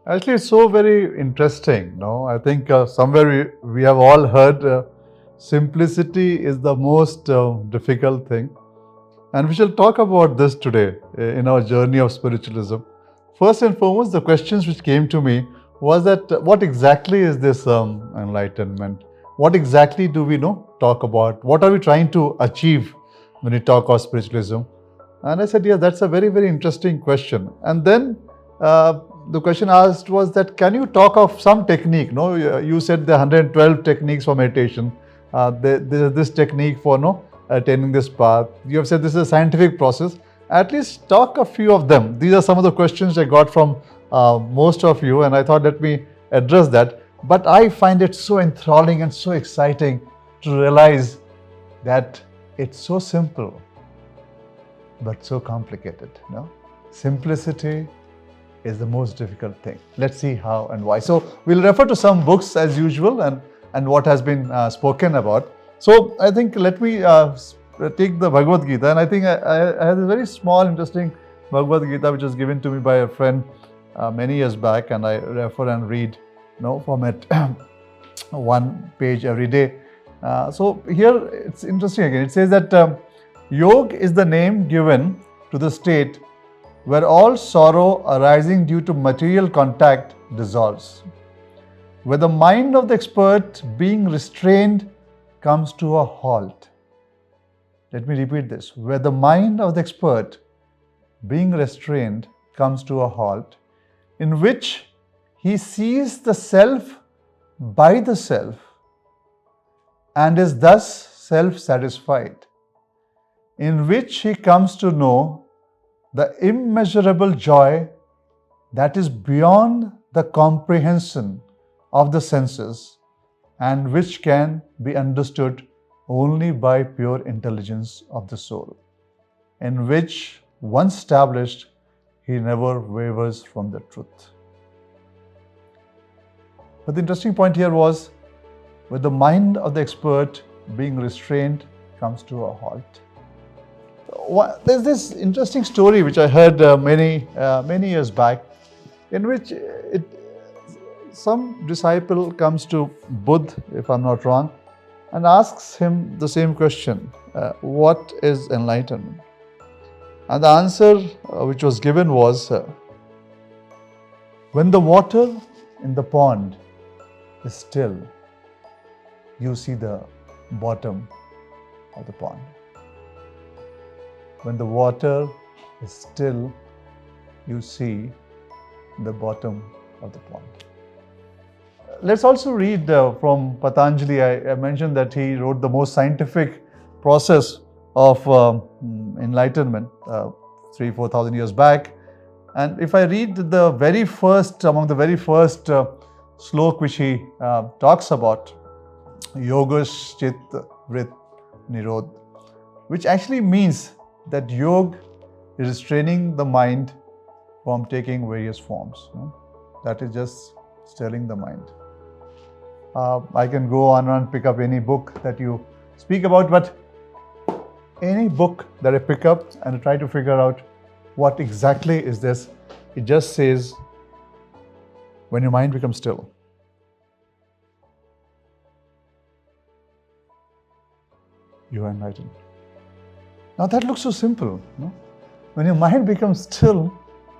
Actually, it's so very interesting. No, I think somewhere we have all heard simplicity is the most difficult thing. And we shall talk about this today in our journey of spiritualism. First and foremost, the questions which came to me was that what exactly is this enlightenment? What exactly do we talk about? What are we trying to achieve when we talk of spiritualism? And I said, yeah, that's a very, very interesting question. And then the question asked was that, can you talk of some technique? No, you said the 112 techniques for meditation. There's this technique for attaining this path. You have said this is a scientific process. At least talk a few of them. These are some of the questions I got from most of you, and I thought let me address that. But I find it so enthralling and so exciting to realize that it's so simple, but so complicated. No? Simplicity is the most difficult thing. Let's see how and why. So we'll refer to some books as usual and what has been spoken about. So I think let me take the Bhagavad Gita, and I think I had a very small interesting Bhagavad Gita which was given to me by a friend many years back, and I refer and read from it one page every day. So here it's interesting again. It says that Yoga is the name given to the state where all sorrow arising due to material contact dissolves, where the mind of the expert being restrained comes to a halt. Let me repeat this. Where the mind of the expert being restrained comes to a halt, in which he sees the self by the self and is thus self-satisfied, in which he comes to know the immeasurable joy that is beyond the comprehension of the senses and which can be understood only by pure intelligence of the soul, in which, once established, he never wavers from the truth. But the interesting point here was, where the mind of the expert being restrained comes to a halt. There's this interesting story which I heard many years back, in which some disciple comes to Buddha, if I'm not wrong, and asks him the same question, what is enlightenment? And the answer which was given was, when the water in the pond is still, you see the bottom of the pond. When the water is still, you see the bottom of the pond. Let's also read from Patanjali. I mentioned that he wrote the most scientific process of enlightenment 3,000-4,000 years back. And if I read the very first, among the very first slok which he talks about, Yogash Chit Vrit Nirod, which actually means that yoga is restraining the mind from taking various forms. That is just stilling the mind. I can go on and pick up any book that you speak about, but any book that I pick up and try to figure out what exactly is this, it just says, when your mind becomes still, you are enlightened. Now that looks so simple, no? When your mind becomes still,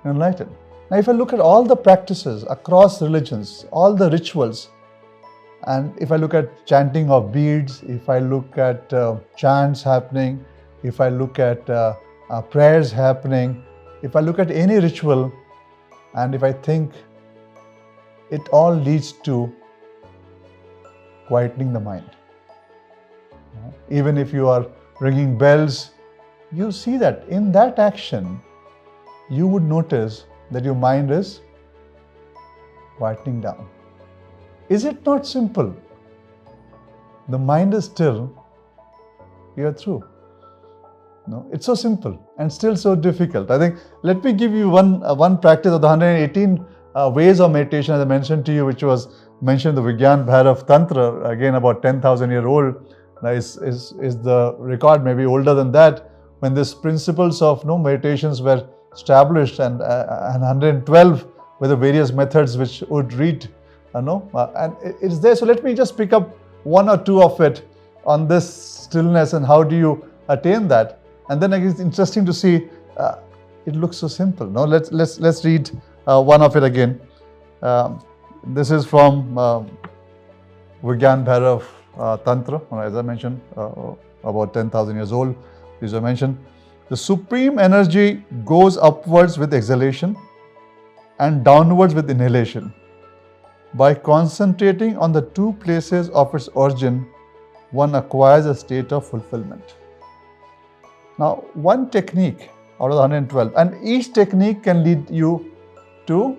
you're enlightened. Now if I look at all the practices across religions, all the rituals, and if I look at chanting of beads, if I look at chants happening, if I look at prayers happening, if I look at any ritual, and if I think, it all leads to quietening the mind. Even if you are ringing bells, you see that in that action, you would notice that your mind is quietening down. Is it not simple? The mind is still, you are through. No, it's so simple and still so difficult. I think, let me give you one practice of the 118 ways of meditation, as I mentioned to you, which was mentioned in the Vigyan Bhairav Tantra, again about 10,000 year old, is the record, maybe older than that, when these principles of meditations were established, and 112 with the various methods which would read, and it's there. So let me just pick up one or two of it on this stillness and how do you attain that. And then it's interesting to see, it looks so simple. No, let's read one of it again. This is from Vigyan, Bhairav, Tantra, as I mentioned, about 10,000 years old. These are mentioned. The supreme energy goes upwards with exhalation and downwards with inhalation. By concentrating on the two places of its origin, one acquires a state of fulfillment. Now, one technique out of the 112, and each technique can lead you to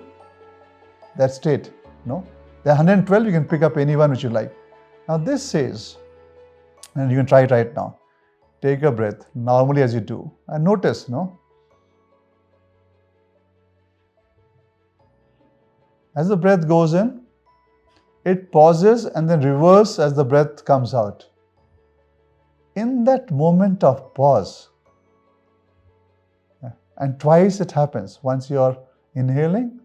that state. No, the 112 you can pick up any one which you like. Now this says, and you can try it right now. Take a breath normally as you do, and notice, as the breath goes in, it pauses and then reverses as the breath comes out. In that moment of pause, and twice it happens, once you are inhaling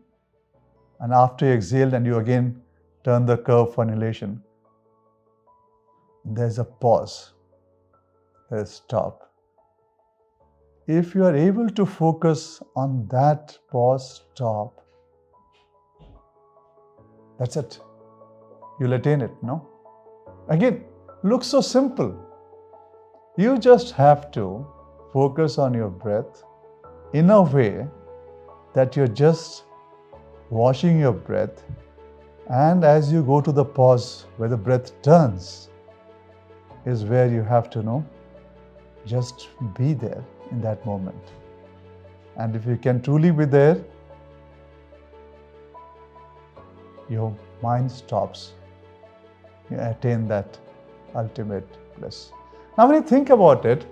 and after you exhale and you again turn the curve for inhalation, there's a pause, there's a stop. If you are able to focus on that pause, stop, that's it. You'll attain it, no? Again, looks so simple. You just have to focus on your breath in a way that you're just watching your breath, and as you go to the pause where the breath turns is where you have to just be there in that moment. And if you can truly be there, your mind stops. You attain that ultimate bliss. Now when you think about it,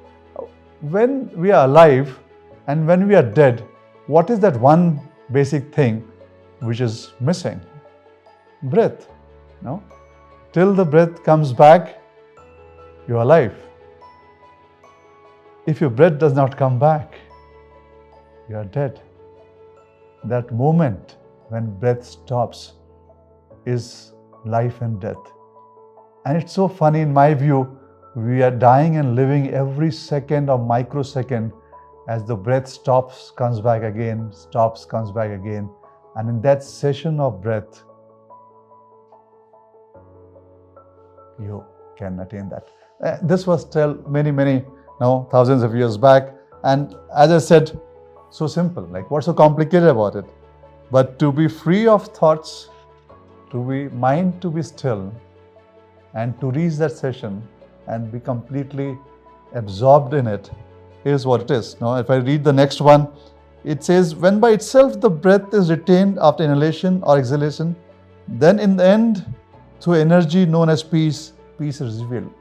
when we are alive and when we are dead, what is that one basic thing which is missing? Breath. No? Till the breath comes back, you are alive. If your breath does not come back, you are dead. That moment when breath stops is life and death. And it's so funny, in my view, we are dying and living every second or microsecond as the breath stops, comes back again, stops, comes back again. And in that session of breath, you can attain that. This was many, thousands of years back. And as I said, so simple. Like, what's so complicated about it? But to be free of thoughts, mind to be still, and to reach that session and be completely absorbed in it is what it is. Now, if I read the next one, it says, when by itself the breath is retained after inhalation or exhalation, then in the end, through energy known as peace is revealed.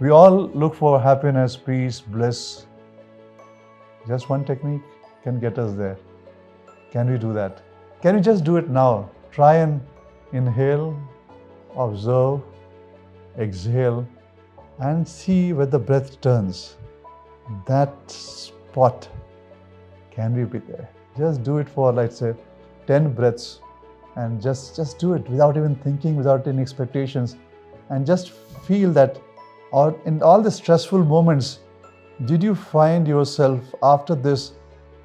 We all look for happiness, peace, bliss. Just one technique can get us there. Can we do that? Can we just do it now? Try and inhale, observe, exhale, and see where the breath turns. That spot, can we be there? Just do it for, let's say, 10 breaths, and just do it without even thinking, without any expectations, and just feel that. Or in all the stressful moments, did you find yourself after this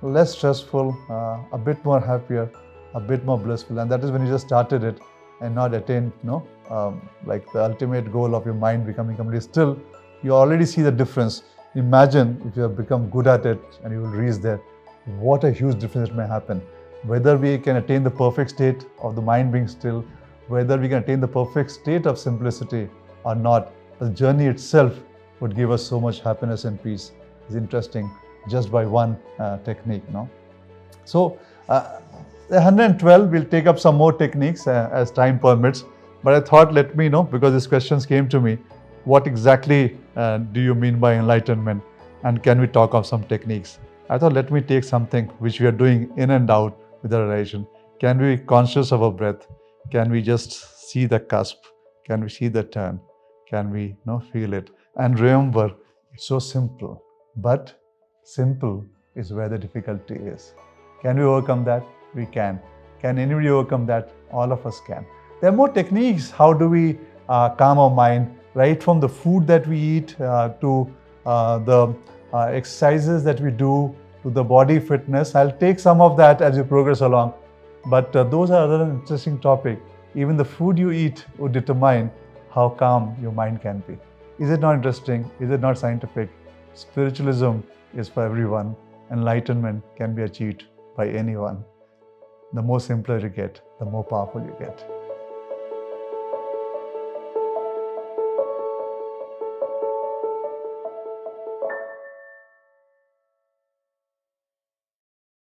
less stressful, a bit more happier, a bit more blissful? And that is when you just started it and not attained, like the ultimate goal of your mind becoming completely still. You already see the difference. Imagine if you have become good at it and you will reach there. What a huge difference it may happen. Whether we can attain the perfect state of the mind being still, whether we can attain the perfect state of simplicity or not, the journey itself would give us so much happiness and peace. It's interesting, just by one technique. So, the 112, we'll take up some more techniques as time permits. But I thought, let me know, because these questions came to me, what exactly do you mean by enlightenment? And can we talk of some techniques? I thought, let me take something which we are doing in and out with our relation. Can we be conscious of our breath? Can we just see the cusp? Can we see the turn? Can we feel it? And remember, it's so simple. But simple is where the difficulty is. Can we overcome that? We can. Can anybody overcome that? All of us can. There are more techniques. How do we calm our mind? Right from the food that we eat to the exercises that we do, to the body fitness. I'll take some of that as we progress along. But those are other interesting topic. Even the food you eat would determine how calm your mind can be. Is it not interesting? Is it not scientific? Spiritualism is for everyone. Enlightenment can be achieved by anyone. The more simpler you get, the more powerful you get.